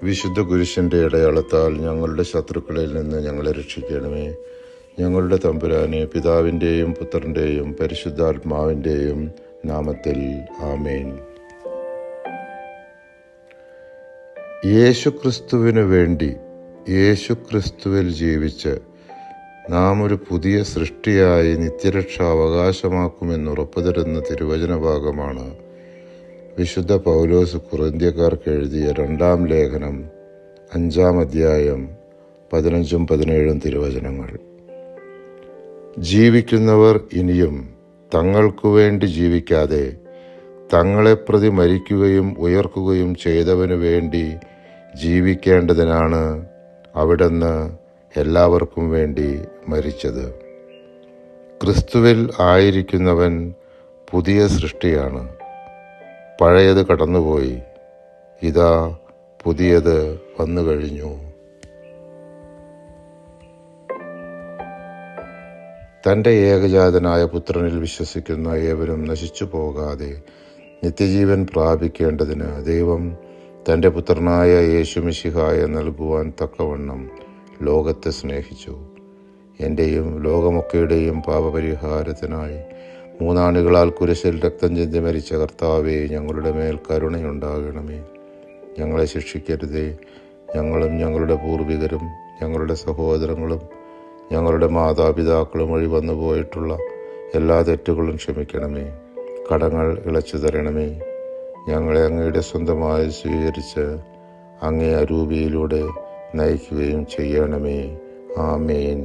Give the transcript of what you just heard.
വിശുദ്ധ കുരിശിൻ്റെ അടയാളത്താൽ ഞങ്ങളുടെ ശത്രുക്കളിൽ നിന്ന് ഞങ്ങളെ രക്ഷിക്കണമേ. ഞങ്ങളുടെ തമ്പുരാനെ, പിതാവിൻ്റെയും പുത്രൻ്റെയും പരിശുദ്ധാത്മാവിൻ്റെയും നാമത്തിൽ ആമേൻ. യേശുക്രിസ്തുവിനു വേണ്ടി യേശുക്രിസ്തുവിൽ ജീവിച്ച് നാം ഒരു പുതിയ സൃഷ്ടിയായി നിത്യരക്ഷ അവകാശമാക്കുമെന്ന് ഉറപ്പുതരുന്ന തിരുവചന ഭാഗമാണ് വിശുദ്ധ പൗലോസ് കൊറിന്ത്യക്കാർക്ക് എഴുതിയ 2-ാം ലേഖനം 5-ാം അധ്യായം 15-17 തിരുവചനങ്ങൾ. ജീവിക്കുന്നവർ ഇനിയും തങ്ങൾക്കു വേണ്ടി ജീവിക്കാതെ തങ്ങളെ പ്രതി മരിക്കുകയും ഉയർക്കുകയും ചെയ്തവനു വേണ്ടി ജീവിക്കേണ്ടതിനാണ് അവിടുന്ന് എല്ലാവർക്കും വേണ്ടി മരിച്ചത്. ക്രിസ്തുവിൽ ആയിരിക്കുന്നവൻ പുതിയ സൃഷ്ടിയാണ്. പഴയത് കടന്നുപോയി, ഇതാ പുതിയത് വന്നു കഴിഞ്ഞു. തൻ്റെ ഏകജാതനായ പുത്രനിൽ വിശ്വസിക്കുന്ന ഏവരും നശിച്ചു പോകാതെ നിത്യജീവൻ പ്രാപിക്കേണ്ടതിന് ദൈവം തൻ്റെ പുത്രനായ യേശുമിശിഹായെ നൽകുവാൻ തക്കവണ്ണം ലോകത്തെ സ്നേഹിച്ചു. എൻ്റെയും ലോകമൊക്കെയുടെയും പാപപരിഹാരത്തിനായി 3 ആണ്ടുകളാൽ കുരിശിൽ രക്തം ചിന്തി മരിച്ച കർത്താവേ, ഞങ്ങളുടെ മേൽ കരുണയുണ്ടാകണമേ. ഞങ്ങളെ ശിക്ഷിക്കരുതേ. ഞങ്ങളും ഞങ്ങളുടെ പൂർവികരും ഞങ്ങളുടെ സഹോദരങ്ങളും ഞങ്ങളുടെ മാതാപിതാക്കളും വഴി വന്നു പോയിട്ടുള്ള എല്ലാ തെറ്റുകളും ക്ഷമിക്കണമേ. കടങ്ങൾ ഇളച്ചു തരണമേ. ഞങ്ങളെ അങ്ങയുടെ സ്വന്തമായി സ്വീകരിച്ച് അങ്ങേ അരൂപിയിലൂടെ നയിക്കുകയും ചെയ്യണമേ. ആമേൻ.